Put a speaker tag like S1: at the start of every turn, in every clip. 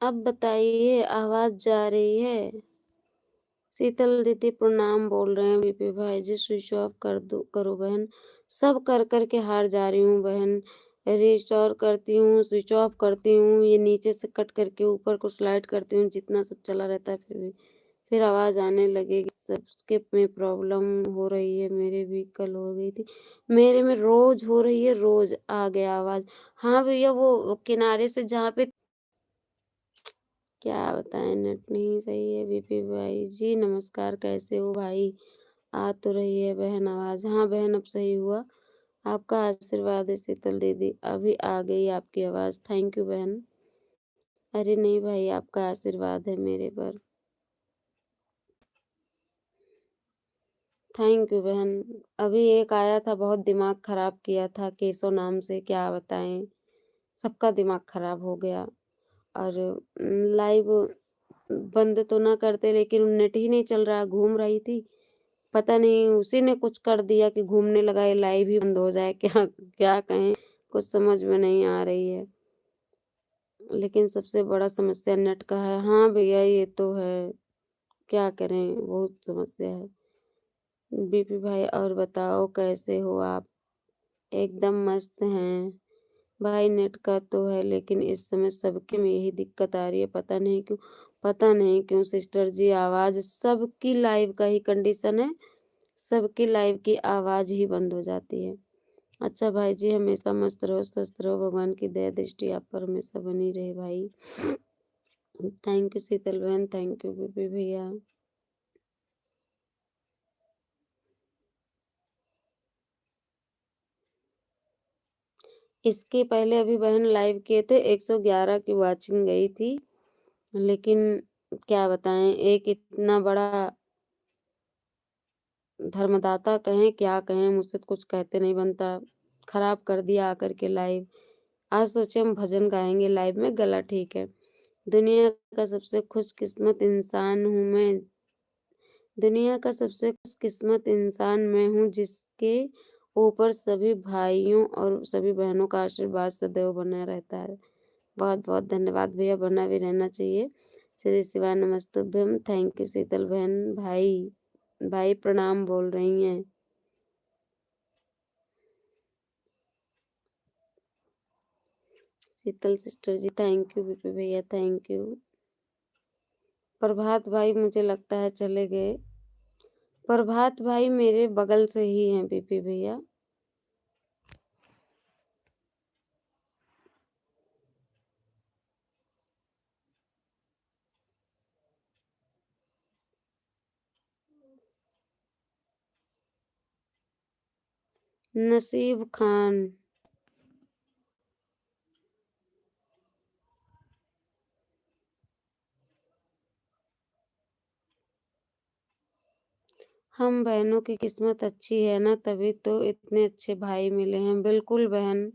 S1: अब बताइए आवाज़ जा रही है? शीतल दीदी प्रणाम बोल रहे हैं बीपी भाई जी स्विच ऑफ कर दो करो बहन। सब कर के हार जा रही हूँ बहन। रिस्टोर करती हूँ, स्विच ऑफ करती हूँ, ये नीचे से कट करके ऊपर को स्लाइड करती हूँ, जितना सब चला रहता है फिर आवाज़ आने लगेगी। सबके में प्रॉब्लम हो रही है, मेरे भी कल हो गई थी। मेरे में रोज़ हो रही है, रोज़ आ गया आवाज़। हाँ भैया वो किनारे से जहाँ पे क्या बताएं नेट नहीं सही है। बीपी भाई जी नमस्कार, कैसे हो भाई? आ तो रही है बहन आवाज। हाँ बहन अब सही हुआ। आपका आशीर्वाद है शीतल दीदी, अभी आ गई आपकी आवाज। थैंक यू बहन। अरे नहीं भाई आपका आशीर्वाद है मेरे पर। थैंक यू बहन। अभी एक आया था बहुत दिमाग खराब किया था, केशव नाम से, क्या बताएं। सबका दिमाग खराब हो गया। और लाइव बंद तो ना करते लेकिन नेट ही नहीं चल रहा, घूम रही थी। पता नहीं उसी ने कुछ कर दिया कि घूमने लगा, ये लाइव ही बंद हो जाए क्या क्या कहें, कुछ समझ में नहीं आ रही है। लेकिन सबसे बड़ा समस्या नेट का है। हाँ भैया ये तो है, क्या करें, बहुत समस्या है। बीपी भाई और बताओ कैसे हो आप? एकदम मस्त हैं भाई। नेट का तो है लेकिन इस समय सबके में यही दिक्कत आ रही है, पता नहीं क्यों सिस्टर जी। आवाज सबकी लाइव का ही कंडीशन है, सबकी लाइव की आवाज ही बंद हो जाती है। अच्छा भाई जी हमेशा मस्त रहो, स्वस्थ रहो, भगवान की दया दृष्टि आप पर हमेशा बनी रहे भाई। थैंक यू शीतल बहन, थैंक यू बीपी भैया। इसके पहले अभी बहन लाइव किए थे, 111 की वॉचिंग गई थी। लेकिन क्या बताएं, एक इतना बड़ा धर्मदाता कहें क्या कहें, मुझसे तो कुछ कहते नहीं बनता, खराब कर दिया आकर के लाइव। आज सोचे हम भजन गाएंगे लाइव में, गला ठीक है। दुनिया का सबसे खुशकिस्मत इंसान हूँ मैं, दुनिया का सबसे खुशकिस्मत इंसान मैं हूँ जिसके ऊपर सभी भाइयों और सभी बहनों का आशीर्वाद सदैव बना रहता है। बहुत बहुत धन्यवाद भैया, बना भी रहना चाहिए। श्री शिवाय नमस्तुभ्यम। थैंक यू शीतल बहन। भाई भाई प्रणाम बोल रही हैं। Sheetal sister ji thank you, BP भैया थैंक यू। प्रभात भाई मुझे लगता है चले गए। प्रभात भाई मेरे बगल से ही हैं बीपी भैया। नसीब खान। हम बहनों की किस्मत अच्छी है ना, तभी तो इतने अच्छे भाई मिले हैं। बिल्कुल बहन।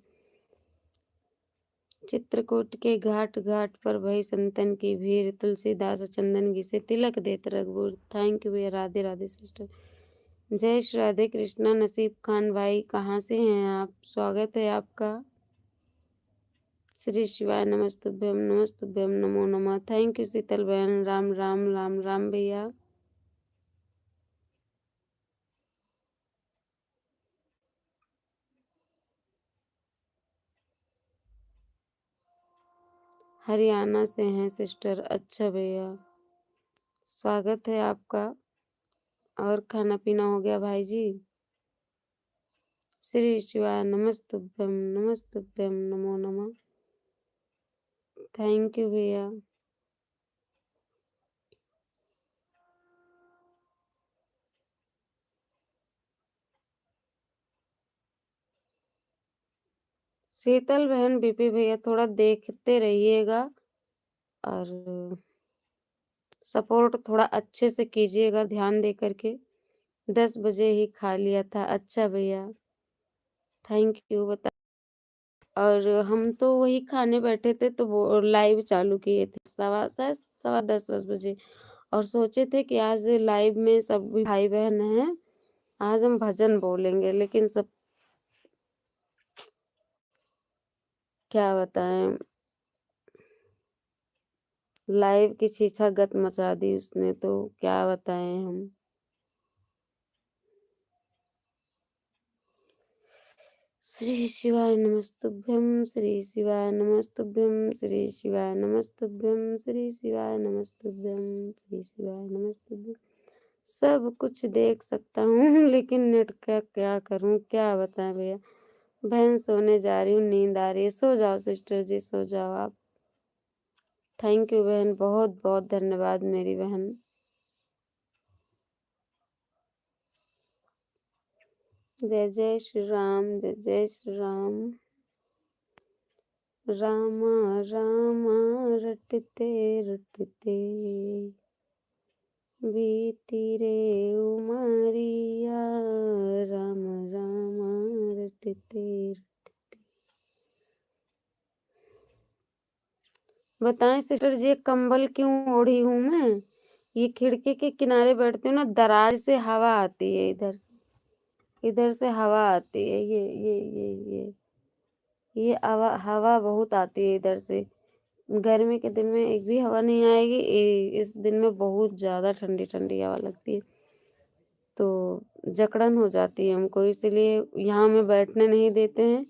S1: चित्रकूट के घाट घाट पर भई संतन की भीड़, तुलसीदास चंदन घिसे तिलक देत रघुबर। थैंक यू भैया, राधे राधे सिस्टर। जय श्री राधे कृष्णा। नसीब खान भाई कहाँ से हैं आप? स्वागत है आपका। श्री शिवाय नमस्तुभ्यम नमो नमः। थैंक यू शीतल बहन। राम राम राम राम भैया। हरियाणा से हैं सिस्टर। अच्छा भैया स्वागत है आपका। और खाना पीना हो गया भाई जी? श्री शिवाय नमस्तुभ्यम नमो नमः। थैंक यू भैया। शीतल बहन बीपी भैया थोड़ा देखते रहिएगा और सपोर्ट थोड़ा अच्छे से कीजिएगा ध्यान दे करके। 10 बजे ही खा लिया था। अच्छा भैया थैंक यू बता। और हम तो वही खाने बैठे थे तो वो लाइव चालू किए थे शायद 10:15 बजे। और सोचे थे कि आज लाइव में सब भाई बहन हैं, आज हम भजन बोलेंगे, लेकिन सब क्या बताएं। लाइव की छीछा-गत मचा दी उसने, तो क्या बताएँ हम। श्री शिवाय नमस्तुभ्यं, श्री शिवाय नमस्तुभ्यं, श्री शिवाय नमस्तुभ्यं, श्री शिवाय नमस्तुभ्यं, श्री शिवाय नमस्तुभ्यं। सब कुछ देख सकता हूँ लेकिन नेट का क्या करूँ, क्या बताएँ भैया। बहन सोने जा रही हूँ, नींद आ रही है। सो जाओ सिस्टर जी, सो जाओ आप। थैंक यू बहन, बहुत-बहुत धन्यवाद मेरी बहन। जय जय श्री राम, जय जय श्री राम। राम राम रटते रटते बीती रे उमरिया, राम राम रटते रटते। बताएं सिस्टर जी, ये कंबल क्यों ओढ़ी हूँ मैं? ये खिड़की के किनारे बैठती हूँ ना, दराज से हवा आती है, इधर से हवा आती है। ये हवा हवा बहुत आती है इधर से। गर्मी के दिन में एक भी हवा नहीं आएगी, इस दिन में बहुत ज़्यादा ठंडी ठंडी हवा लगती है, तो जकड़न हो जाती है हमको, इसीलिए यहाँ में बैठने नहीं देते हैं।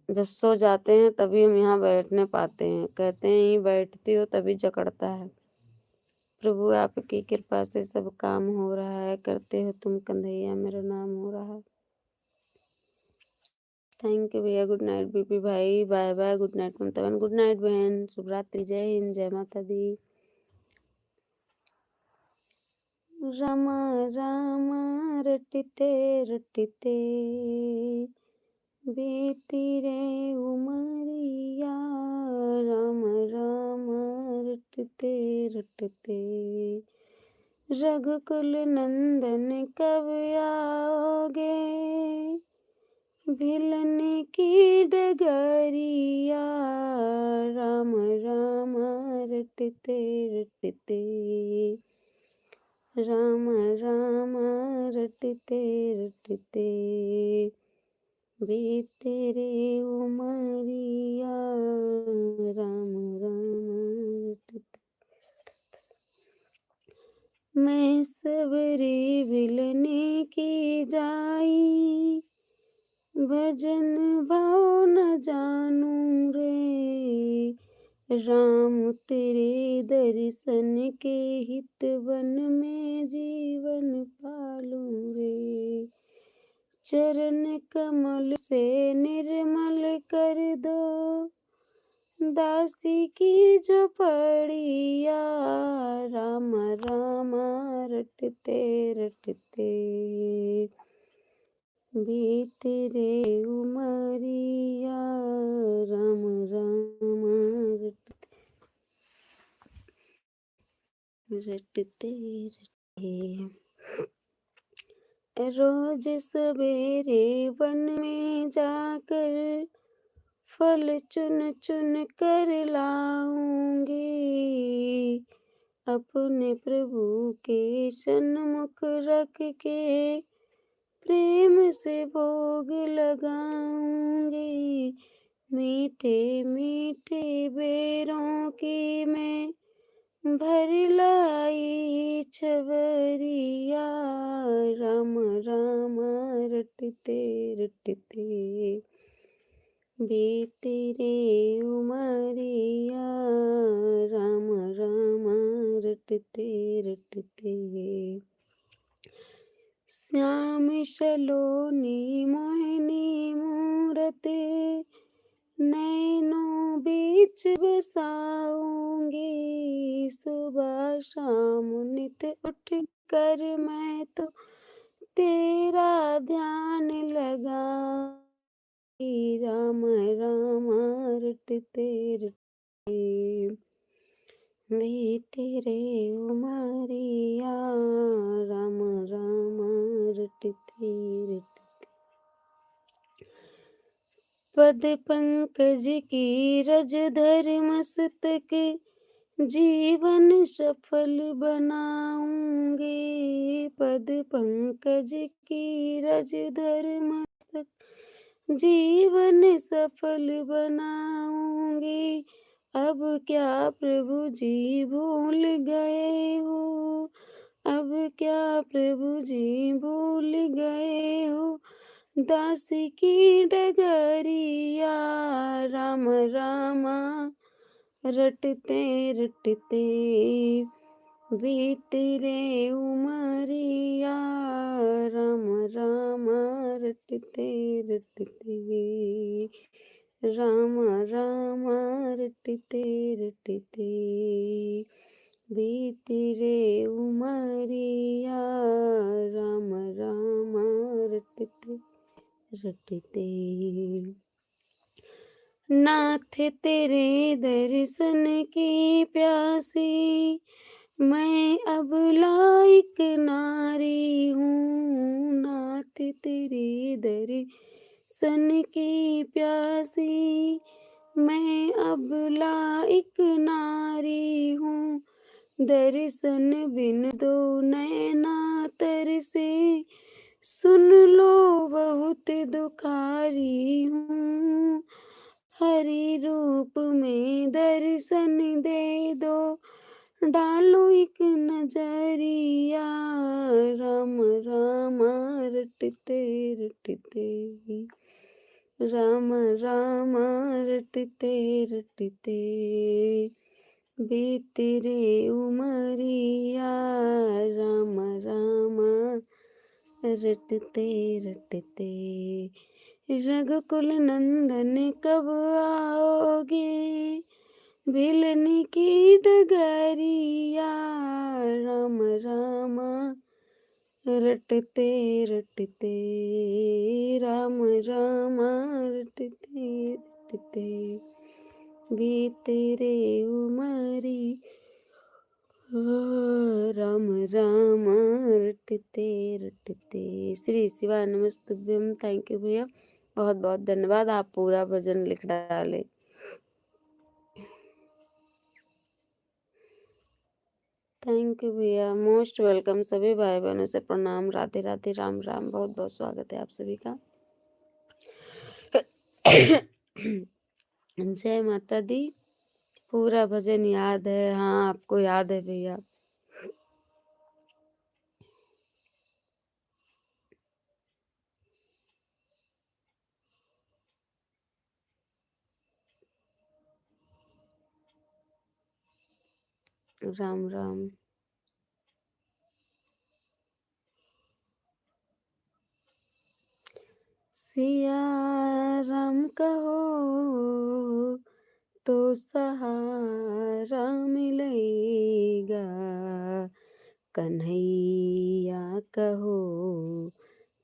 S1: जब सो जाते हैं तभी हम यहाँ बैठने पाते हैं, कहते हैं यहीं बैठती हो तभी जकड़ता है। प्रभु आपकी कृपा से सब काम हो रहा है, करते हो तुम कन्हैया मेरा नाम हो रहा है। थैंक यू भैया, गुड नाइट बीपी भाई, बाय बाय, गुड नाइट ममता बहन, गुड नाइट बहन, शुभ रात्रि, जय हिंद, जय माता दी। राम राम रटते रटते बीती रे उमरिया, राम राम रटते रटते रघुकुल नंदन कब आओगे, भिलने की डगरिया, राम राम रटते रटते, राम राम रटते रटते बीते रे उमरिया, राम राम रटते। मैं सबरी भिलने की जाई, भजन भाव न जानूं रे, राम तेरे दर्शन के हित वन में जीवन पालूं रे, चरण कमल से निर्मल कर दो दासी की जो पड़िया, राम राम रटते रटते बीते रे उमरिया, राम राम रटते रटते। रोज सवेरे वन में जाकर फल चुन चुन कर लाऊंगी, अपने प्रभु के सन्मुख रख के प्रेम से भोग लगाऊंगी, मीठे मीठे बेरों की मैं भर लाई छबरिया, राम राम रटते रटते बीते रे उमरिया, राम राम रटते रटते। श्याम सलोनी मोहिनी मूरत, नैनों बीच बसाऊंगी, सुबह शाम नित उठ कर मैं तो तेरा ध्यान लगाऊंगी, राम राम रटते रटते बीते रे उमरिया, राम राम रटते रटते। पद पंकज की रज धर मस्तक, जीवन सफल बनाऊंगी, पद पंकज की रज धर मस्तक, जीवन सफल बनाऊंगी, अब क्या प्रभु जी भूल गए हो, अब क्या प्रभु जी भूल गए हो, दासी की डगरिया राम रामा रटते रटते बीत रे उमरिया राम राम रटते रटते राम राम रटते रटते बीत रे उमरिया राम राम रटते रटते। नाथ तेरे दर्शन की प्यासी मैं अब लायक नारी हूँ, नाथ तेरे दर्शन की प्यासी मैं अब लायक नारी हूँ, दर्शन बिन दो नैना तरसे सुन लो बहुत दुखारी हूँ, हरि रूप में दर्शन दे दो डालो एक नजरिया राम राम रटते रटते राम राम रटते रटते बीत रे उमरिया राम राम रटते रटते। रघुकुल नंदन कब आओगे, भिलनी की डगरिया राम राम रटते रटते राम राम रटते रटते बीते रे उमरी राम राम रटते रटते। श्री शिवा नमस्तुभ्यम। थैंक यू भैया, बहुत बहुत धन्यवाद, आप पूरा भजन लिख डाले। थैंक यू भैया, मोस्ट वेलकम। सभी भाई बहनों से प्रणाम, राधे राधे, राम राम, बहुत बहुत स्वागत है आप सभी का। जय माता दी। पूरा भजन याद है? हाँ, आपको याद है भैया। राम राम। सिया राम कहो तो सहारा मिलेगा, कन्हैया कहो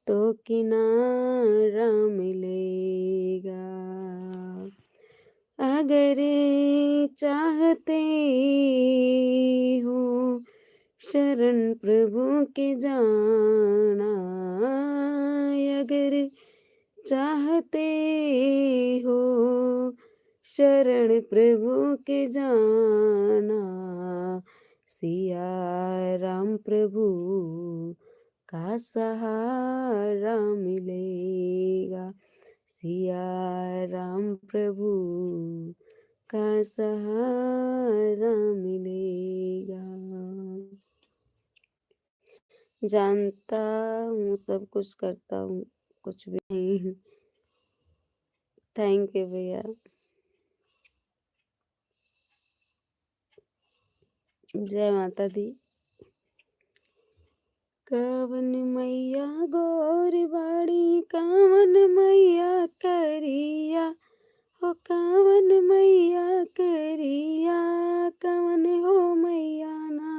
S1: तो किनारा मिलेगा। अगर चाहते हो शरण प्रभु के जाना, अगर चाहते हो शरण प्रभु के जाना, सिया राम प्रभु का सहारा मिलेगा, सिया राम प्रभु का सहारा मिलेगा। जानता हूँ सब कुछ करता हूँ, कुछ भी नहीं। थैंक यू भैया। जय माता दी। कवन मैया गोरी बाड़ी, कवन मैया करिया हो, कवन मैया करिया, कवन हो मैया ना,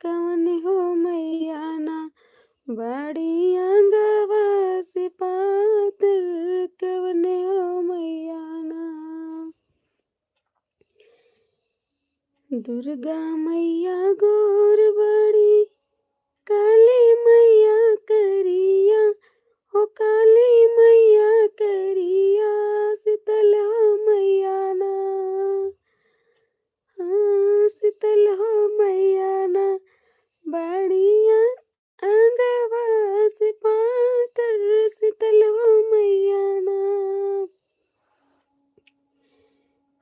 S1: कवन हो मैया ना, बाड़ी आंगवा से पातर, कवन हो मैया ना। दुर्गा मैया गोर बड़ी, काली मैया करिया हो, काली मैया करिया, शीतल हो मैया ना, हाँ शीतल हो मैया ना, बाड़िया आंगवा से पातर, शीतल हो मैया ना।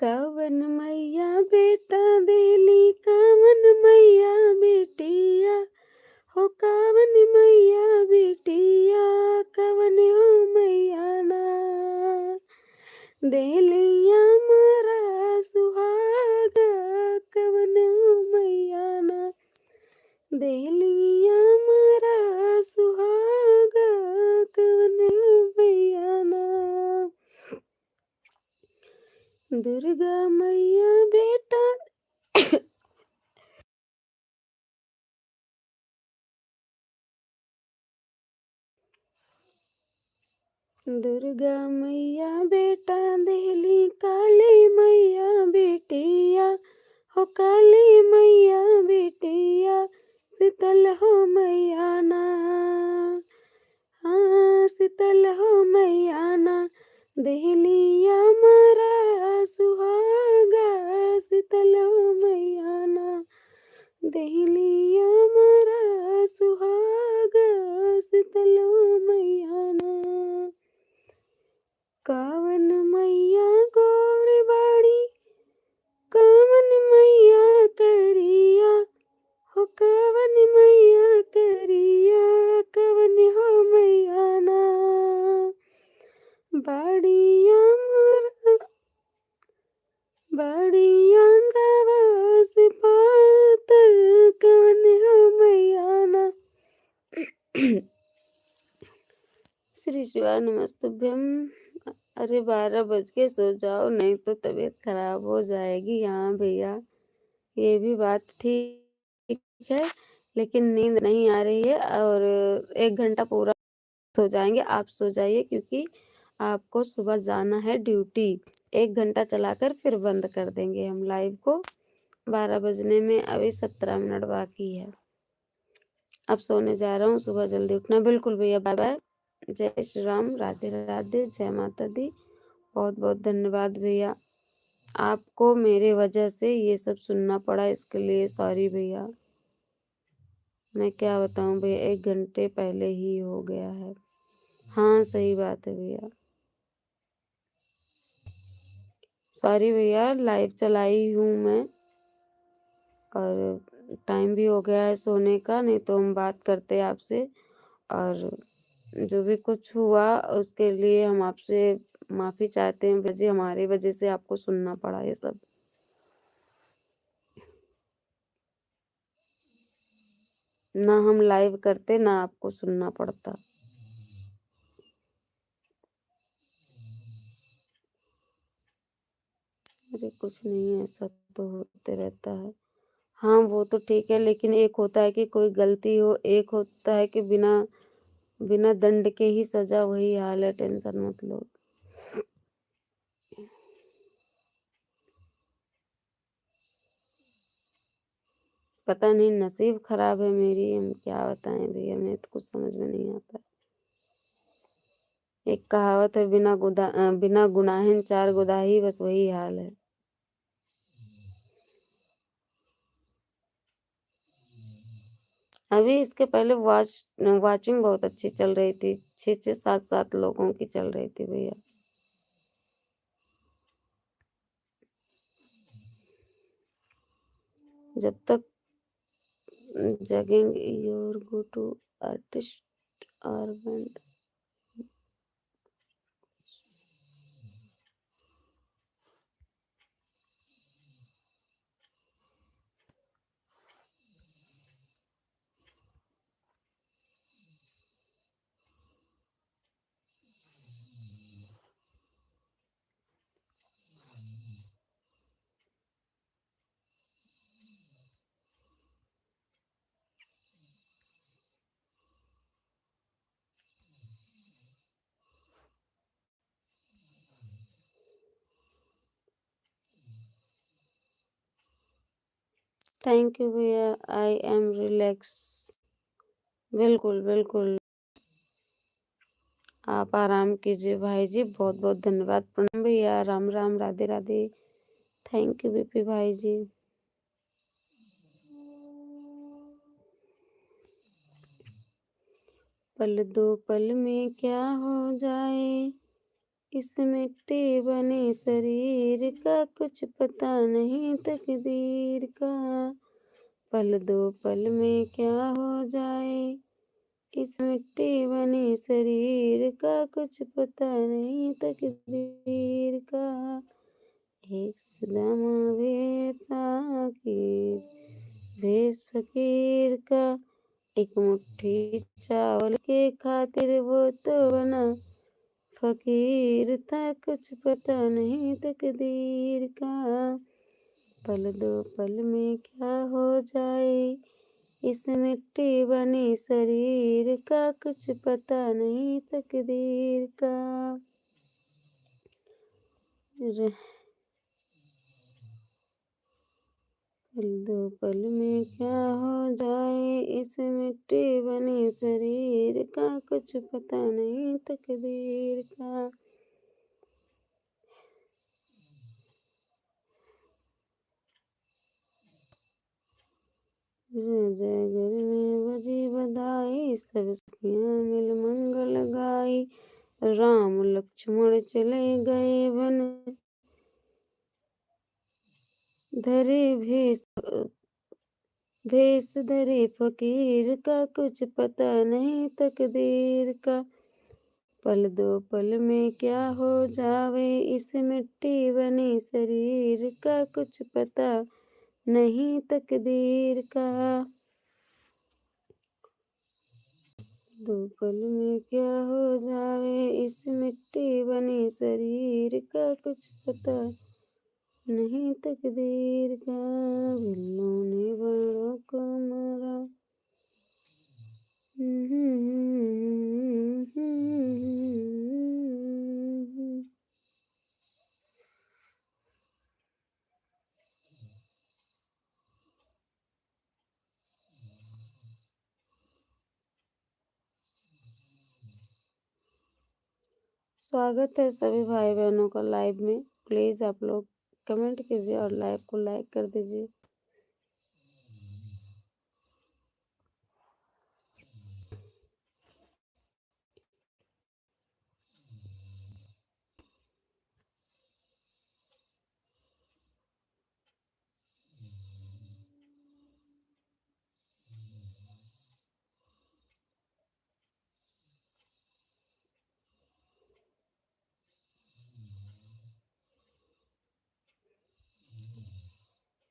S1: कवन मैया बेटा देली कवन मैया बेटिया हो कवन मैया बेटिया कवन हो मैया ना देलिया मारा सुहाग कवन हो मैया ना देलिया मारा सुहाग कवन हो मैया ना दुर्गा मैया बेटा दुर्गा मैया बेटा देली काली मैया बेटिया हो काली मैया बेटिया शीतल हो मैया ना हाँ शीतल हो मैया ना देलिया मारा सुहागा शीतल हो मैया ना देलिया मारा सुहागा शीतल हो मैया ना कावन मैया गोर बाड़ी कावन मैया करिया हो कावन मैया करिया कवन हो मैया ना बाड़िया मारा बाड़िया गवास पातर कवन हो मैया ना श्री शिवाय नमस्तुभ्यम। अरे 12 बज के सो जाओ नहीं तो तबीयत खराब हो जाएगी। हाँ भैया ये भी बात ठीक है लेकिन नींद नहीं आ रही है और 1 घंटा पूरा सो जाएंगे। आप सो जाइए क्योंकि आपको सुबह जाना है ड्यूटी। 1 घंटा चलाकर फिर बंद कर देंगे हम लाइव को। 12 बजने में अभी 17 मिनट बाकी है। अब सोने जा रहा हूँ, सुबह जल्दी उठना। बिल्कुल भैया, बाय बाय। जय श्री राम, राधे राधे, जय माता दी। बहुत बहुत धन्यवाद भैया। आपको मेरे वजह से ये सब सुनना पड़ा, इसके लिए सॉरी भैया। मैं क्या बताऊं भैया, 1 घंटे पहले ही हो गया है। हाँ सही बात है भैया, सॉरी भैया। लाइव चलाई हूँ मैं और टाइम भी हो गया है सोने का, नहीं तो हम बात करते आपसे। और जो भी कुछ हुआ उसके लिए हम आपसे माफ़ी चाहते हैं। वजह हमारी वजह से आपको सुनना पड़ा ये सब। ना हम लाइव करते ना आपको सुनना पड़ता। अरे कुछ नहीं है, ऐसा तो होते रहता है। हाँ वो तो ठीक है, लेकिन एक होता है कि कोई गलती हो, एक होता है कि बिना बिना दंड के ही सजा। वही हाल है, टेंशन मत लो। पता नहीं नसीब खराब है मेरी, हम क्या बताएं भैया, हमें तो कुछ समझ में नहीं आता। एक कहावत है, बिना गुनाहिन चार गुदाही, बस वही हाल है। अभी इसके पहले वाचिंग बहुत अच्छी चल रही थी, 6-6 7-7 लोगों की चल रही थी भैया। जब तक जगेंगे योर गो टू आर्टिस्ट और बैंड। थैंक यू भैया, आई एम रिलैक्स। बिल्कुल बिल्कुल, आप आराम कीजिए भाई जी। बहुत बहुत धन्यवाद। प्रणाम भैया, Ram Ram, Radhe Radhe. Thank you BP भाई जी। पल दो पल में क्या हो जाए, इस मिट्टी बने शरीर का कुछ पता नहीं तकदीर का, पल दो पल में क्या हो जाए। इस मिट्टी बने शरीर का कुछ पता नहीं तकदीर का, एक सदम बेताकीर भेष फकीर का। एक मुट्ठी चावल के खातिर वो तो बना फकीर था, कुछ पता नहीं तकदीर का, पल दो पल में क्या हो जाए। इस मिट्टी बने शरीर का कुछ पता नहीं तकदीर का। पल दो पल में क्या हो जाए, इस मिट्टी बने शरीर का कुछ पता नहीं तकदीर का। जयगर में बजी बधाई, सब सखियां मिल मंगल गाई। राम लक्ष्मण चले गए वन, धरे भेष धरे फकीर का कुछ पता नहीं तकदीर का, पल दो पल में क्या हो जावे। इस मिट्टी बने शरीर का कुछ पता नहीं तकदीर का, दो पल में क्या हो जावे। इस मिट्टी बने शरीर का कुछ पता नहीं तकदीर का, बिल्लों ने बड़ों को मारा। स्वागत है सभी भाई बहनों का लाइव में। प्लीज़ आप लोग कमेंट कीजिए और लाइव को लाइक कर दीजिए।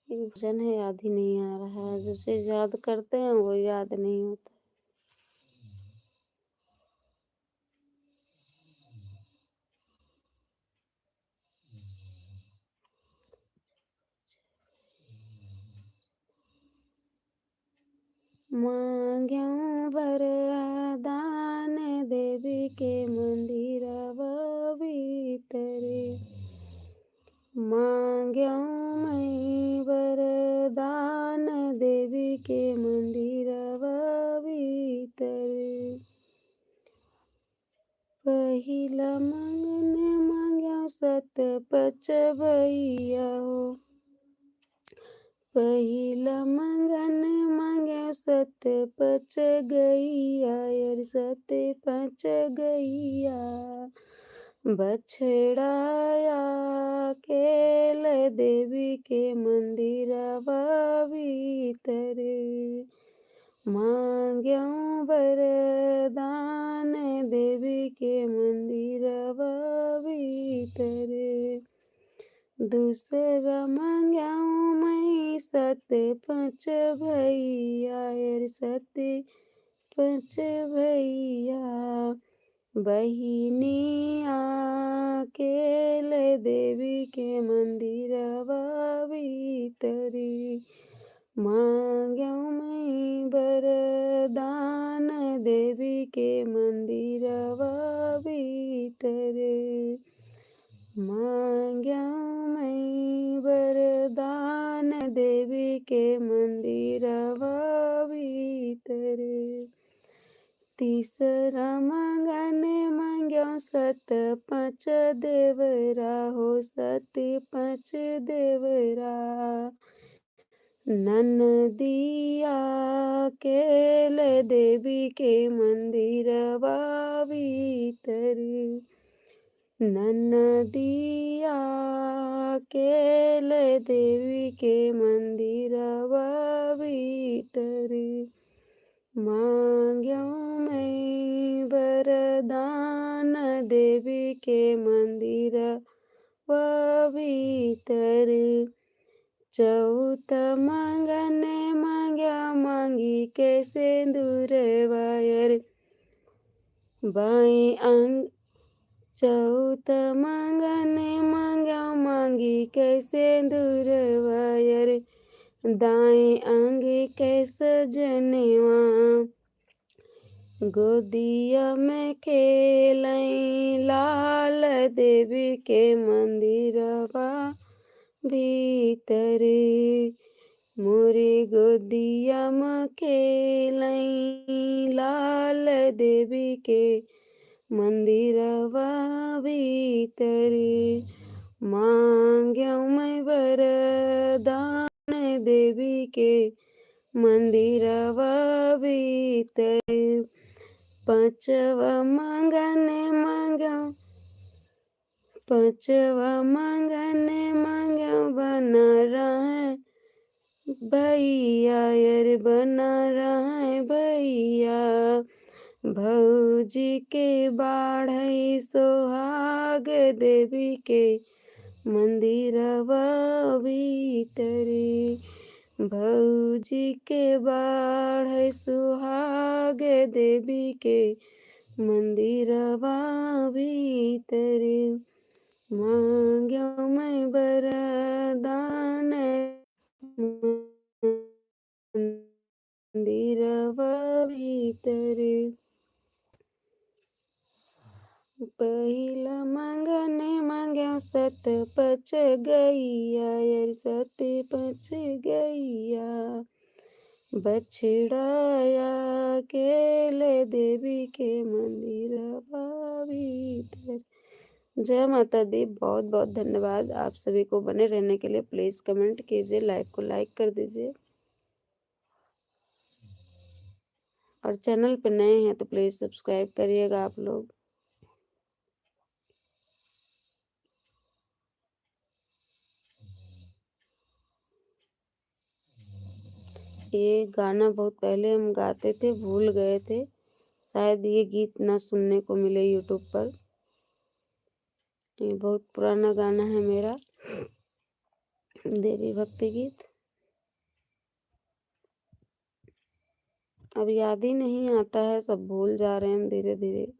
S1: एक भजन है, याद ही नहीं आ रहा है। जो चीज़ याद करते हैं वो याद नहीं होता। मांग्यों वरदान देवी के मंदिरवा भीतरे, मांग्यों मैं वरदान देवी के मंदिरवा भीतरे। पहिला मंगन मांग्यों सत पचवैया हो, पहिला मंगन मांग्यों सत पच गैया, यार सत पच गैया। बछड़ाया केल देवी के मंदिरवा भीतरे, मांग्यों वरदान देवी के मंदिरवा भीतरे। दूसरा मांग्यों मैं सत पच भैया, यार सत पच भैया। बहिनी आकेल देवी के मंदिरवा भीतरी, मांग्यों मैं वरदान देवी के मंदिरवा भीतरे, मांग्यों मैं वरदान देवी के मंदिरवा भीतरे। तीसरा मंगन मांग्यों सत पच देवरा हो, सत पच देवरा। ननदिया केल देवी के मंदिरवा भीतरी, ननदिया केले देवी के मंदिरवा भीतर मांग्यो मैं वरदान देवी के मंदिर व भीतर चौथ मांगने मांग्या मांगी के सिंदूर वायर बाएं अंग चौथ मांगने मांग्या मांगी के सिंदूर वायर दाएं अंग के सजनवा गोदिया में खेलई लाल देवी के मंदिरवा भीतर मोरे गोदिया में खेलई लाल देवी के मंदिरवा भीतर मांग्यो मैं वरदान देवी के मंदिरवा भीतर पांचवा मांगने मांग्यो पांचवा मांगने मांग्यो बना रहा भैया यार बना रहा भैया भौजी के बाढ़ई सोहाग देवी के मंदिरवा भीतरी भौजी के बाढ़ई सुहाग देवी के मंदिरवा भीतरी मांग्यो मैं वरदान मंदिरवा भीतर पहिला मांगने मांग्यो सत पच गैया यार सत पच गैया बछड़ाया केले देवी के मंदिरवा भीतर। जय माता दी। बहुत बहुत धन्यवाद आप सभी को बने रहने के लिए। प्लीज़ कमेंट कीजिए, लाइव को लाइक कर दीजिए और चैनल पे नए हैं तो प्लीज़ सब्सक्राइब करिएगा आप लोग। ये गाना बहुत पहले हम गाते थे, भूल गए थे, शायद ये गीत ना सुनने को मिले यूट्यूब पर। ये बहुत पुराना गाना है मेरा, देवी भक्ति गीत। अब याद ही नहीं आता है, सब भूल जा रहे हैं हम धीरे धीरे।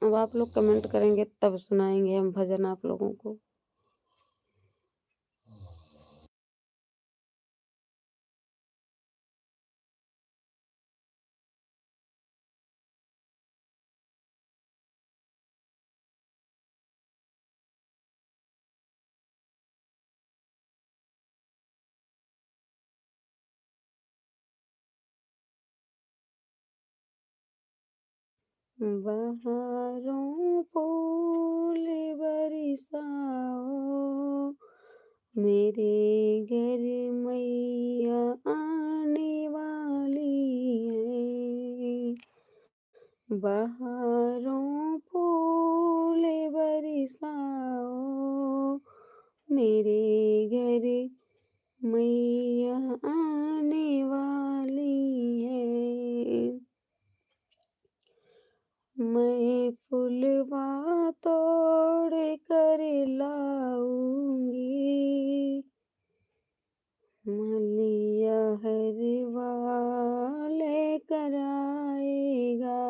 S1: अब आप लोग कमेंट करेंगे तब सुनाएंगे हम भजन आप लोगों को। बहारों फूल बरसाओ मेरे घर मैया आने वाली है। बहारों फूल बरसाओ मेरे घर मैया आने वाली है। मैं फूलवा तोड़ कर लाऊंगी मलिया हरवा लेकर आएगा।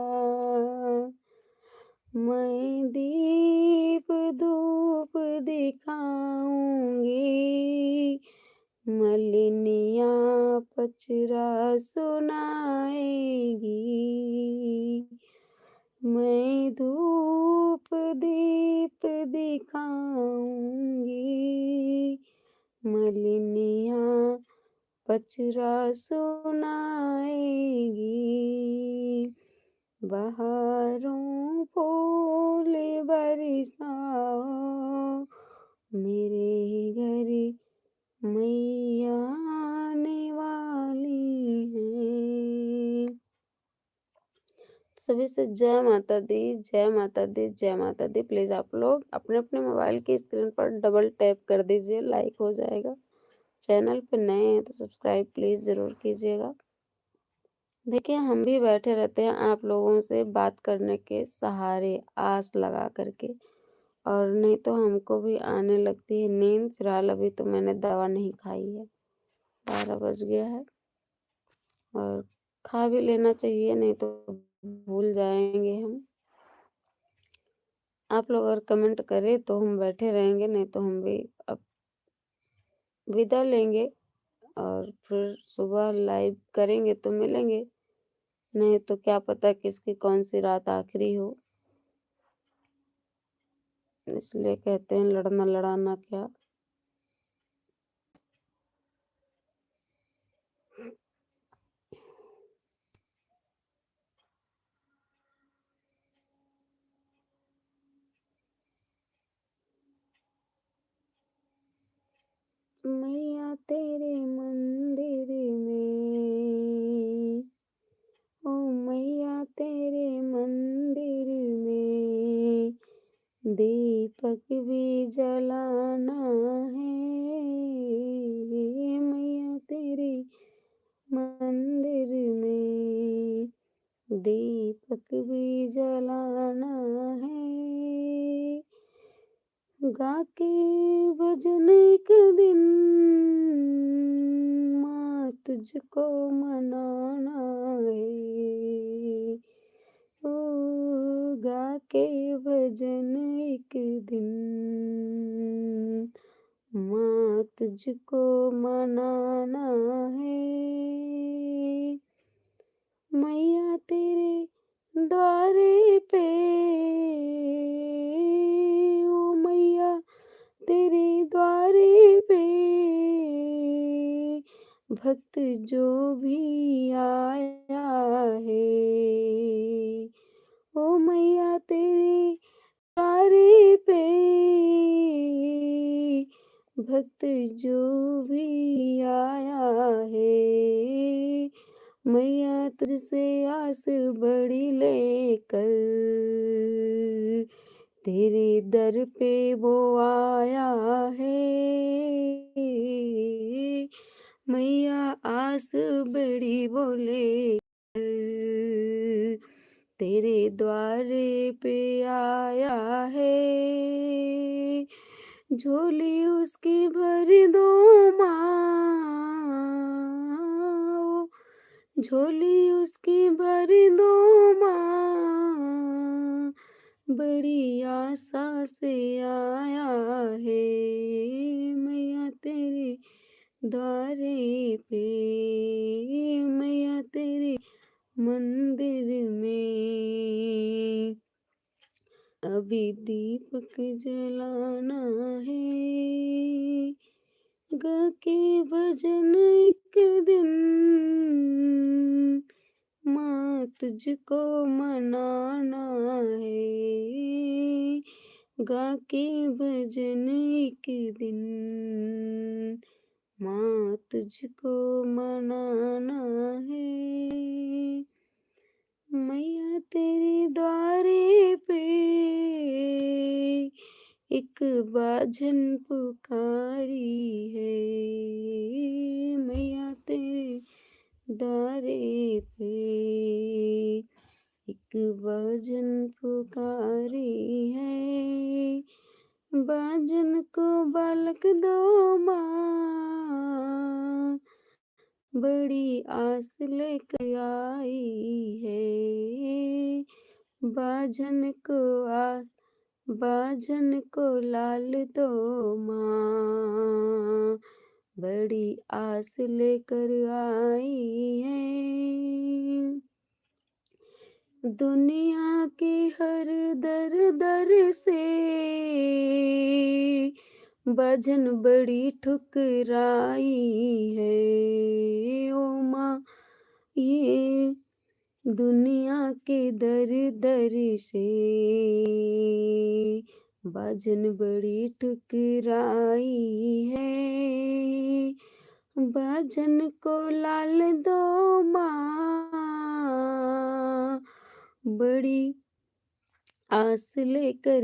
S1: मैं दीप धूप दिखाऊंगी मलिनिया पचरा सुनाएगी। मैं धूप दीप दिखाऊंगी मलिनिया पचरा सुनाएगी, बहारों फूल बरसाओ, मेरे घर मैया आने वाली हैं। सभी से जय माता दी, जय माता दी, जय माता दी। प्लीज़ आप लोग अपने-अपने मोबाइल की स्क्रीन पर डबल टैप कर दीजिए, लाइक हो जाएगा। चैनल पे नए हैं तो सब्सक्राइब प्लीज़ ज़रूर कीजिएगा। देखिए, हम भी बैठे रहते हैं आप लोगों से बात करने के सहारे, आस लगा कर के, और नहीं तो हमको भी आने लगती है नींद। फिलहाल अभी तो मैंने दवा नहीं खाई है, 12 बज गया है, और खा भी लेना चाहिए, नहीं तो भूल जाएँगे हम। आप लोग अगर कमेंट करें तो हम बैठे रहेंगे, नहीं तो हम भी अब विदा लेंगे, और फिर सुबह लाइव करेंगे तो मिलेंगे, नहीं तो क्या पता किसकी कौन-सी रात आखिरी हो। इसलिए कहते हैं लड़ना लड़ाना क्या। मैया तेरे मंदिर में, ओ मैया तेरे मंदिर में, दीपक भी जलाना है, मैया तेरे मंदिर में, दीपक भी जलाना है, गा के भजन एक दिन माँ तुझको मनाना है, ओ गा के भजन एक दिन माँ तुझको मनाना है, मैया तेरे द्वारे पे, ओ मैया तेरे द्वारे पे, भक्त जो भी आया है, ओ मैया तेरे द्वारे पे, भक्त जो भी आया है, मैया तुझसे आस बड़ी लेकर, तेरे दर पे वो आया है, मैया आस बड़ी बोले तेरे द्वारे पे आया है, झोली उसकी भर दो माँ, झोली उसकी भर दो माँ, बड़ी आशा से आया है, मैया तेरे द्वारे पे, मैया तेरे मंदिर में, अभी दीपक जलाना है, गा के भजन एक दिन माँ तुझको मनाना है, गा के भजन एक दिन माँ तुझको मनाना है, मैया तेरे द्वारे पे एक बाझन पुकारी है, मैया तेरे द्वारे पे एक बाझन पुकारी है, बाझन को बालक दो माँ, बड़ी आस लेकर आई है, बाझन को बाझन को लाल दो माँ, बड़ी आस लेकर आई है, दुनिया के हर दर दर से बाझन बड़ी ठुकराई है, दुनिया के दर दर से बाजन बड़ी ठुकराई है, बाजन को लाल दो माँ, बड़ी आस लेकर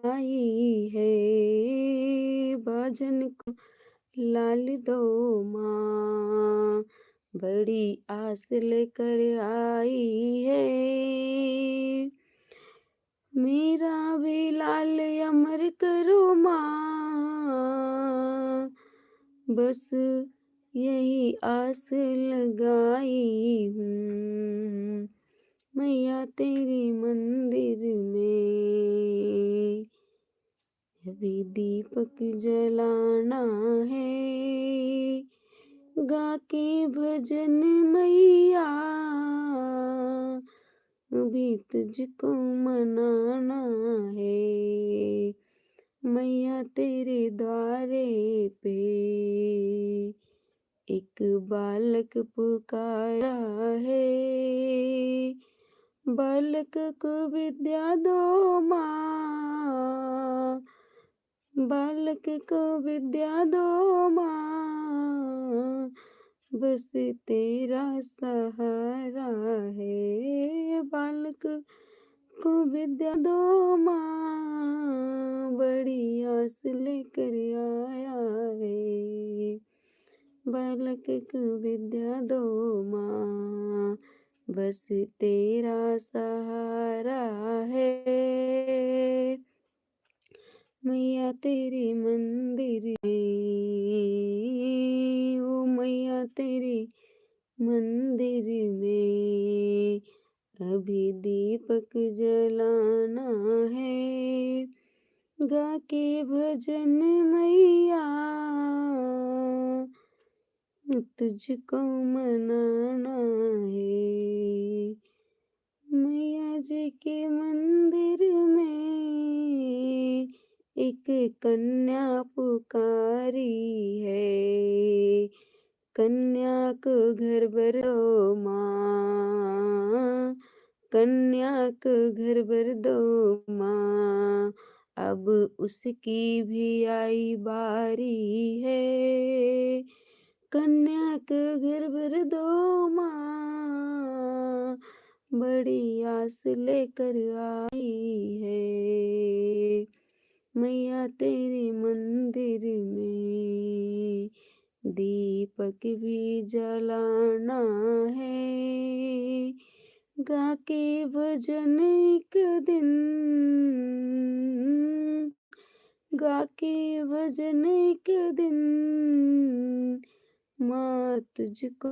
S1: आई है, बाजन को लाल दो माँ, बड़ी आस लेकर आई है। मेरा भी लाल अमर करो माँ, बस यही आस लगाई हूँ, मैया तेरे मंदिर में अभी दीपक जलाना है, गा के भजन मैया अभी तुझको मनाना है, मैया तेरे द्वारे पे एक बालक पुकारा है, बालक को विद्या दो माँ, बालक को विद्या दो माँ, बस तेरा सहारा है, बालक को विद्या दो माँ, बड़ी आस लेकर आया है, बालक को विद्या दो माँ, बस तेरा सहारा है, मैया तेरे मंदिर में, ओ मैया तेरे मंदिर में अभी दीपक जलाना है, गा के भजन मैया तुझको मनाना है, मैया जी के मंदिर में एक कन्या पुकारी है, कन्या को घर भर दो माँ, कन्या को घर भर दो माँ, अब उसकी भी आई बारी है, कन्या को घर भर दो माँ, बड़ी आस लेकर आई है, मैया तेरे मंदिर में दीपक भी जलाना है, गा के भजन एक दिन, गा के भजन एक दिन, माँ तुझको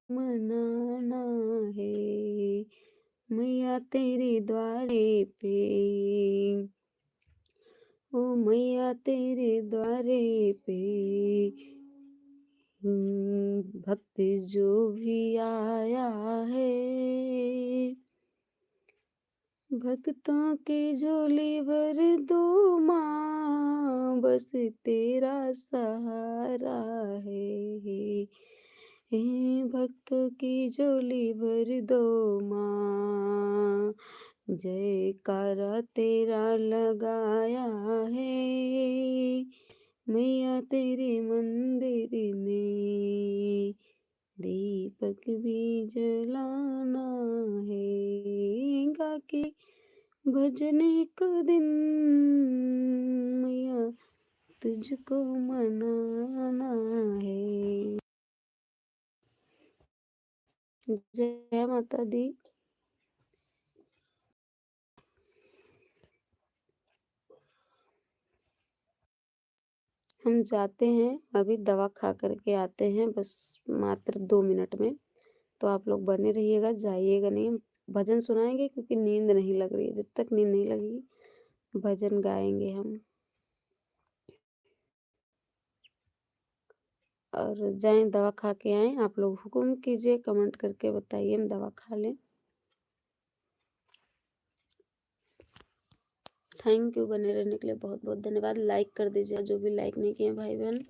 S1: मनाना है, मैया तेरे द्वारे पे, ओ मैया तेरे द्वारे पे भक्त जो भी आया है, भक्तों की झोली भर दो माँ, बस तेरा सहारा है, हे भक्तों की झोली भर दो माँ, जयकारा तेरा लगाया है, मैया तेरे मंदिर में दीपक भी जलाना है, गा के भजन एक दिन, मैया तुझको मनाना है। जय माता दी। हम जाते हैं, अभी दवा खा करके आते हैं, बस मात्र 2 मिनट में, तो आप लोग बने रहिएगा, जाइएगा नहीं। भजन सुनाएंगे क्योंकि नींद नहीं लग रही है, जब तक नींद नहीं लगेगी भजन गाएंगे हम। और जाएं दवा खा के आएं, आप लोग हुक्म कीजिए, कमेंट करके बताइए हम दवा खा लें। थैंक यू, बने रहने के लिए बहुत बहुत धन्यवाद। लाइक कर दीजिए जो भी लाइक नहीं किए भाई बहन।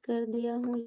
S1: कर दिया हूँ।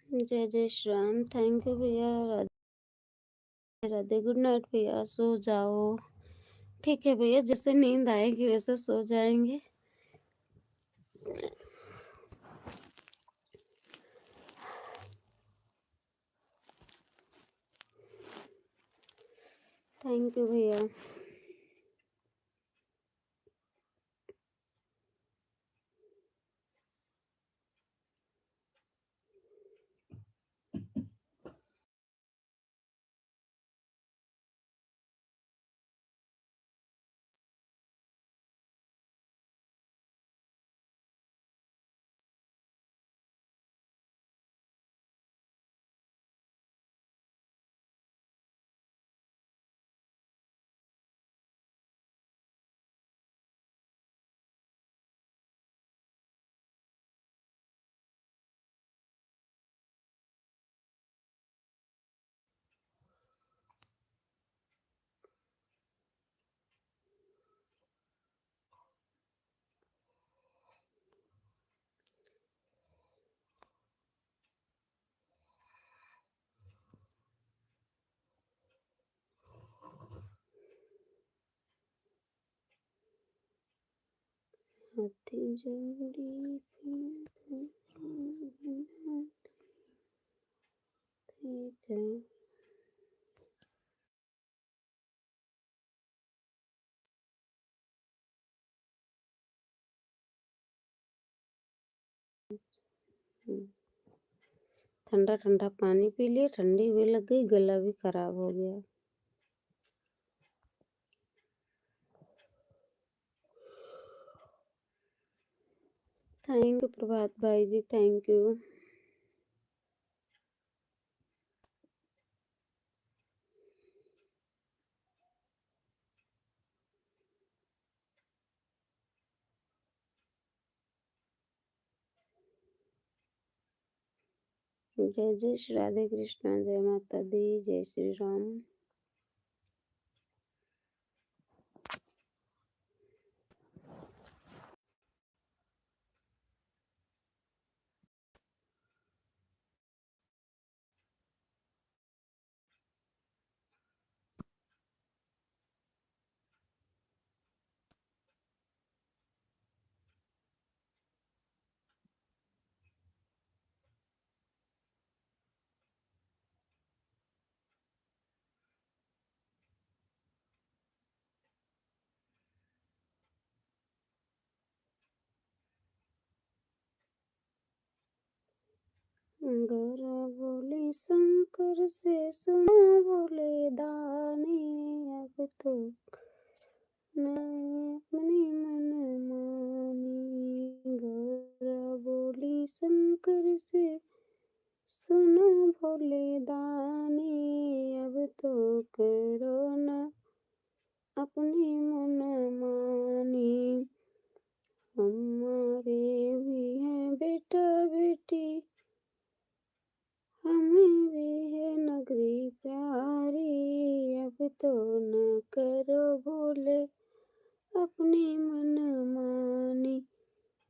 S1: जय जय श्री राम। थैंक यू भैया। राधे राधे। गुड नाइट भैया, सो जाओ। ठीक है भैया, जैसे नींद आएगी वैसे सो जाएंगे। थैंक यू भैया। हाथी जोड़ी ठीक है। ठंडा ठंडा पानी पी लिया, ठंडी भी लग गई, गला भी खराब हो गया। थैंक यू प्रभात भाई जी, थैंक यू। जय जय श्री राधे कृष्णा, जय माता दी, जय श्री राम। गौरा बोली शंकर से सुनो बोले दानी, अब तो मैं अपनी मन मानी। गौरा बोली शंकर से सुनो भोले दानी, अब तो करो ना अपनी मन मानी। हमारे भी हैं बेटा बेटी, हमें भी है नगरी प्यारी, अब तो न करो भोले अपनी मन मानी।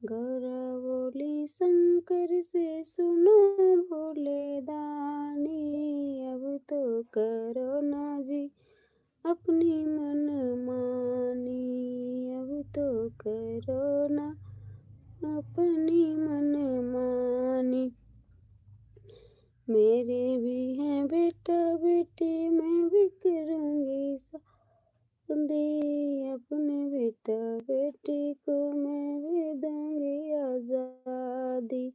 S1: गौरा बोली शंकर से सुनो भोले दानी, अब तो करो ना जी अपनी मन मानी, अब तो करो ना अपनी मन मानी। मेरे भी हैं बेटा बेटी, मैं भी करूँगी शादी, अपने बेटा बेटी को मैं भी दूँगी आज़ादी।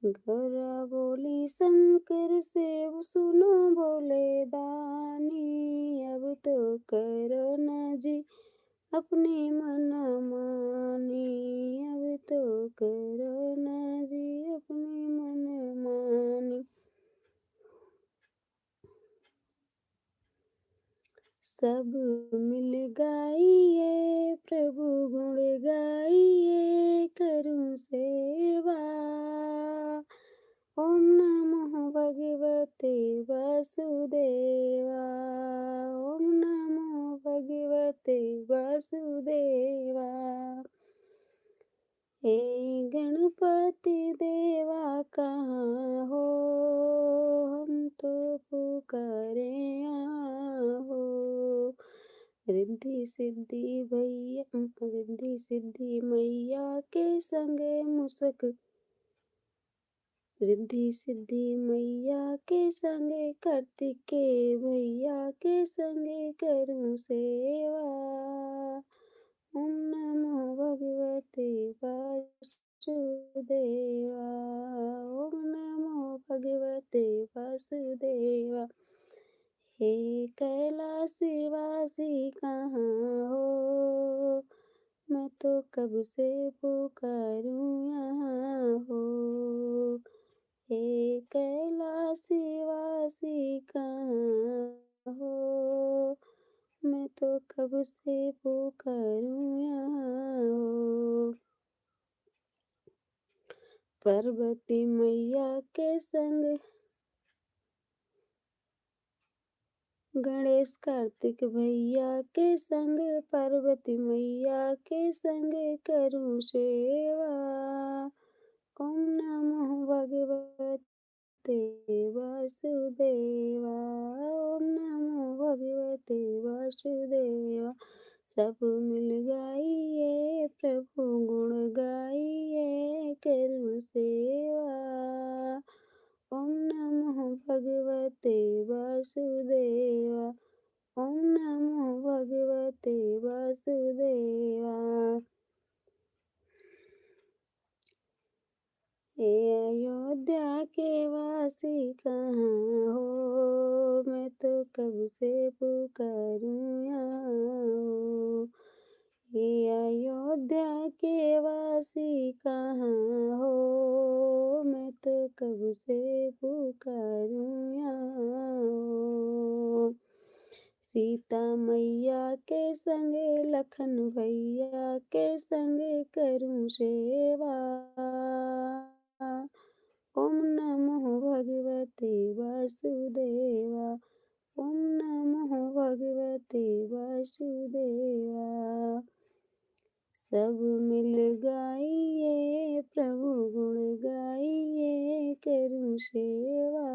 S1: गौरा बोली शंकर से सुनो भोले दानी, अब तो करो ना जी अपनी मन मानी, अब तो करो ना जी अपनी मन मानी। सब मिल गाइए प्रभु गुण गाइए, करूं सेवा। ओम नमो भगवते वासुदेवा, ओम नमो भगवते वासुदेवा। हे गणपति देवा कहाँ हो, हम तो पुकारे आहो। रिद्धि सिद्धि भैया, रिद्धि सिद्धि मैया के संगे मुसक, रिद्धि सिद्धि मैया के संगे कार्तिक के भैया के संगे करूं सेवा। ओम नमो भगवते वासुदेवा, ओम नमो भगवते वासुदेवा। हे कैलाशवासी कहाँ हो, मैं तो कब से पुकारूं यहाँ हो। हे कैलाशवासी कहाँ हो, मैं तो कब से पुकारूं यहाँ हो। पार्वती मैया के संग गणेश कार्तिक भैया के संग, पार्वती मैया के संग करूं सेवा। ओम नमो भगवते वासुदेवा, ओम नमो भगवते वासुदेवा। सब मिल गाइए प्रभु गुण गाइए, करूं सेवा। ओम नमो भगवते वासुदेवा, ओम नमो भगवते वासुदेवा। हे अयोध्या के वासी कहाँ हो, मैं तो कब से पुकारूं यहाँ हो। हे अयोध्या के वासी कहाँ हो, मैं तो कब से पुकारूं यहाँ हो। सीता मैया के संगे लखन भैया के संगे करूं सेवा। ओम नमो भगवते वासुदेवा, ओम नमो भगवते वासुदेवा। सब मिल गाइए प्रभु गुण गाइए, करूं सेवा।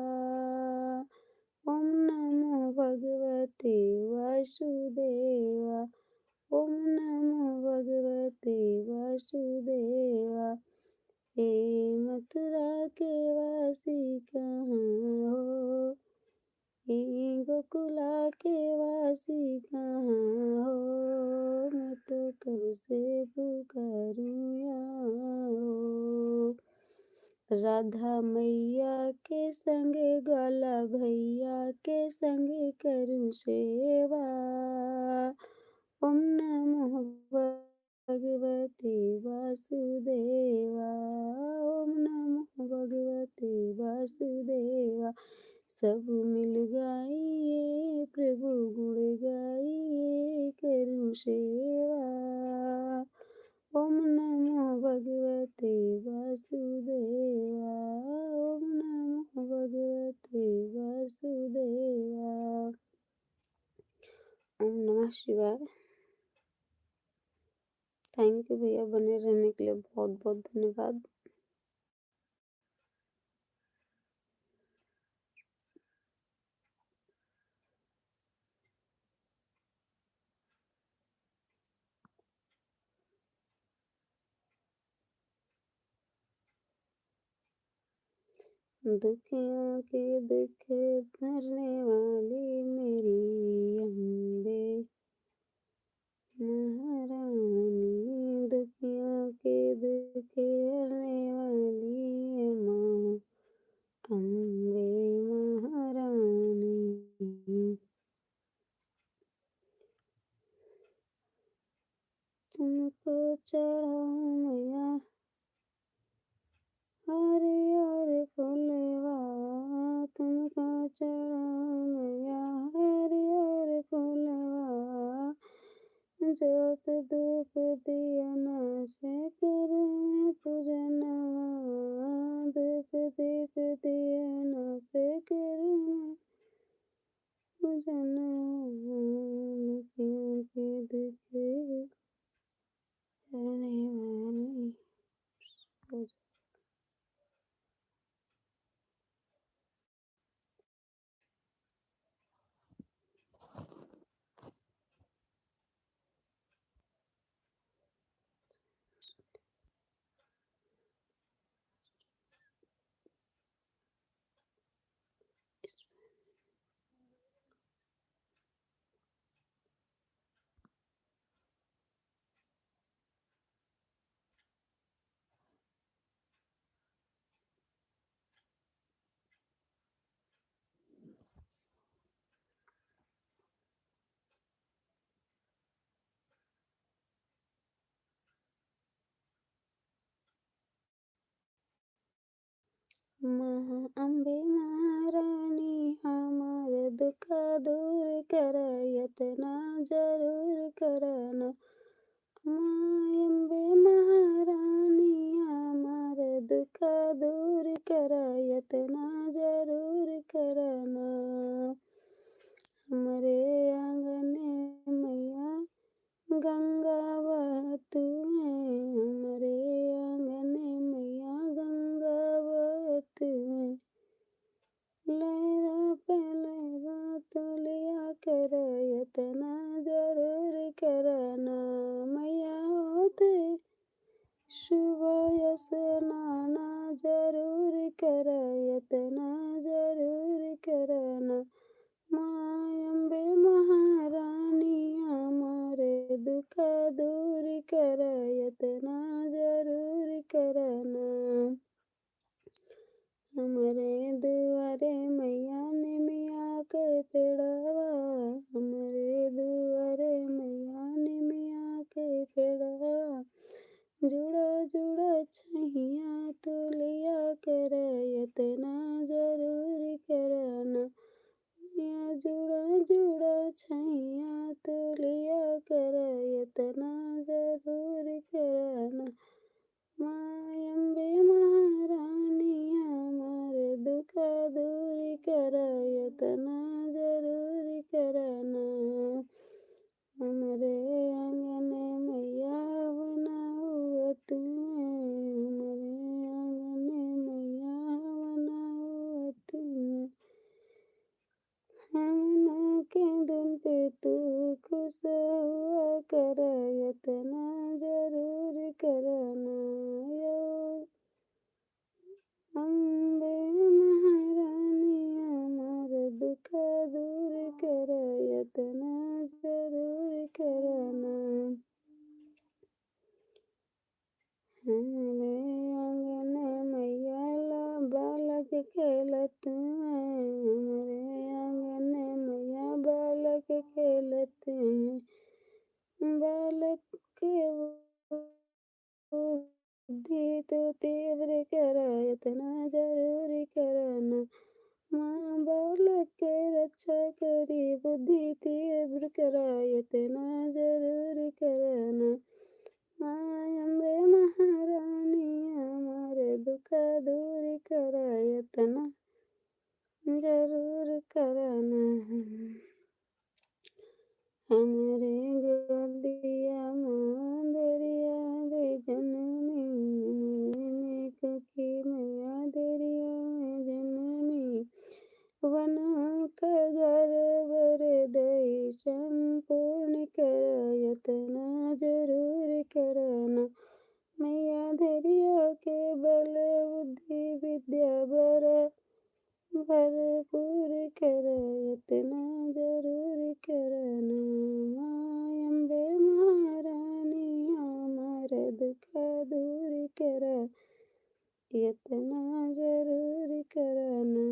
S1: ओम नमो भगवते वासुदेवा, ओम नमो भगवते वासुदेवा। हे मथुरा के वासी कहाँ हो, हे गोकुला के वासी कहाँ हो, मैं तो कब से पुकारूं यहाँ हो। राधा मैया के संग ग्वाला भैया के संग करूँ सेवा। ओम नमः भगवते वासुदेवा। ओम नमः भगवते वासुदेवा। सब मिल गाइए प्रभु गुण गाइए करूँ सेवा। ओम नमो भगवते वासुदेवा। ओम नमो भगवते वासुदेवा। ओम नमः शिवाय। थैंक यू भैया, बने रहने के लिए बहुत बहुत धन्यवाद। दुखियों के दुख हरने वाली मेरी अम्बे महारानी। दुखियों के दुख हरने वाली है माँ अम्बे महारानी। तुमको चढ़ाऊं मैया हरियर फूलवा। तुमको चढ़ाऊं मैया हरियर फूलवा। जोत धूप दियना से करूं मैं पूजनवा। धूप दीप दियना से करूं मैं पूजनवा। दुखियों के दुख हरने वाली। अम्बे महारानी हमार दुख दूर कर यतना जरूर करना। अम्बे महारानी हमार दुख दूर कर यतना जरूर करना। हमरे आंगने मैया गंगा बहतु है। हमरे आंगने मैया गंगा बहतु है। लहरा पे लहरा तुलिया कर यतना जरूर करना। मैया होते सुबह स्नाना जरूर कर यतना जरूर करना। माँ अम्बे महारानी हमारे दुख दूर कर यतना जरूर करना। हमरे दुआरे मैया निमिया के पेड़वा। हमरे दुआरे मैया निमिया के पेड़वा। जुड़ा जुड़ा छैया तुलिया कर यतना जरूर करना। मैया जुड़ा जुड़ा छैया तुलिया कर यतना जरूर करना। माँ अम्बे महारानी हमारे दुख दूर कर यतना जरूर करना। हमरे आंगने मैया बनाओ तुम्हें। हमरे आंगने मैया बनाओ तुम्हें। हमना के दिन पे तू खुश हुआ कर यतना जरूर करना। यो अम्बे महारानी हमार दुख दूर कर यतना जरूर करना। हमरे आंगने मैया बालक खेलत हैं, हमरे आंगन मैया बालक खेलत हैं। बालक के बुद्धि तो तीव्र करायत ना जरूरी कराना। माँ बालक के रक्षा करी, बुद्धि तीव्र करायत ना जरूरी कराना। माँ अम्बे महारानी हमारे दुख दूर करायत ना जरूर कराना। हमरे गोदिया मादरिया रे जननी, नेक की मैया दरिया में जननी। वनों का गर्भ हृदय संपूर्ण करायत ना जरूर कराना। मैया धैर्य के बल बुद्धि विद्या भरपूर करायत ना जरूर कराना। माँ अम्बे महारानी हमारा दुख दूर करायत ना जरूर कराना।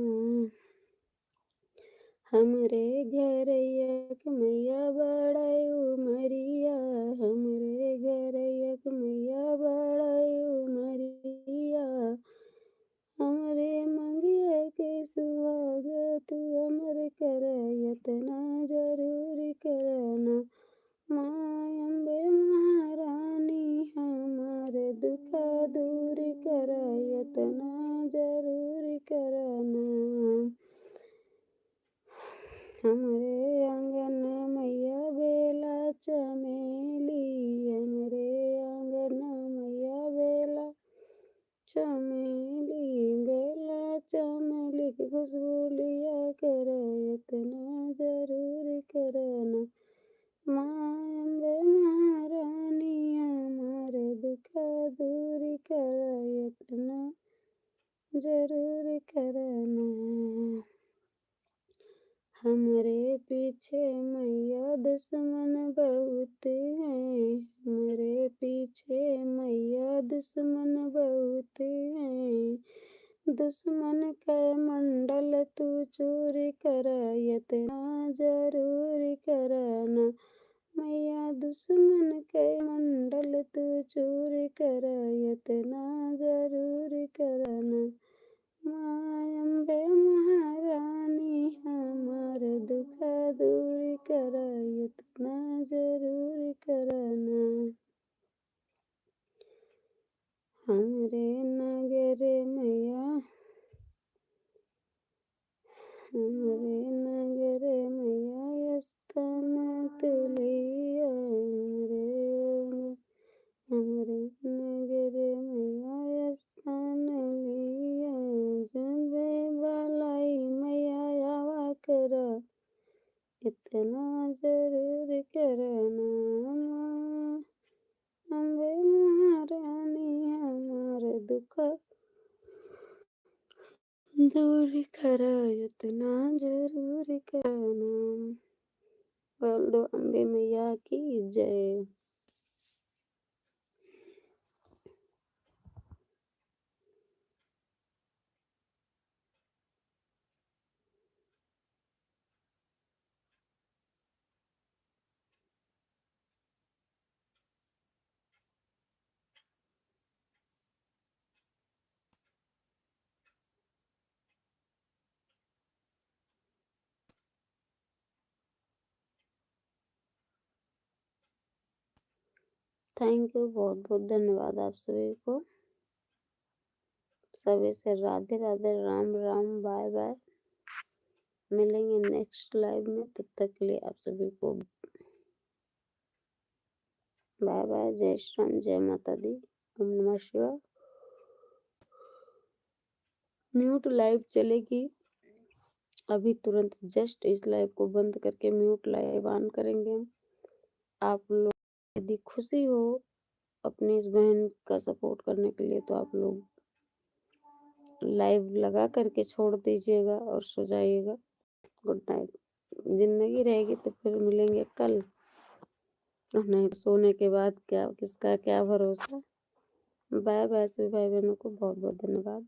S1: हमरे घर एक मैया बड़ाई उमरिया, हमरे घर एक मैया बड़ाई उमरिया। हमरे मंगिया के सुहागत अमर करायत ना जरूर कराना। माँ अम्बे महारानी हमारे दुख दूर करायत ना जरूर कराना। हमरे आंगन मैया बेला चमेली, हमरे आंगन मैया बेला चमेली। बेला चमेली की खुशबू लिया करायत ना जरूर कराना। माँ अम्बे महारानी हमारे दुख दूर करायत ना जरूर कराना। हमरे पीछे मैया दुश्मन बहुत हैं, हमरे पीछे मैया दुश्मन बहुत हैं। दुश्मन के मंडल तू चोरी करायत ना जरूर कराना। मैया दुश्मन के मंडल तू चोरी करायत ना जरूर कराना। माँ अम्बे महारानी हमार दुख दूर करायत ना जरूर कराना। हमरे नगर मैया, हमरे नगर मैया स्थान तुलिया। हमरे नगर मैया स्थान लिया। जबे बालाई मैया आवा करा, इतना जरूर कराना। माँ अम्बे महारानी हमार दुख दूर करायत ना जरूर कराना। बोल दो अम्बे मैया की जय। थैंक यू, बहुत बहुत धन्यवाद आप सभी को। सभी से राधे राधे, राम राम, बाय बाय। मिलेंगे नेक्स्ट लाइव में, तब तक के लिए आप सभी को बाय बाय। जय श्री राम, जय माता दी, ओम नमः शिवाय। म्यूट लाइव चलेगी अभी तुरंत, जस्ट इस लाइव को बंद करके म्यूट लाइव ऑन करेंगे हम। आप लोग यदि खुशी हो अपनी इस बहन का सपोर्ट करने के लिए, तो आप लोग लाइव लगा करके छोड़ दीजिएगा और सो जाइएगा। Good night. जिंदगी रहेगी तो फिर मिलेंगे कल, नहीं सोने के बाद क्या, किसका क्या भरोसा। बाय बाय सभी भाई बहनों को बहुत बहुत धन्यवाद।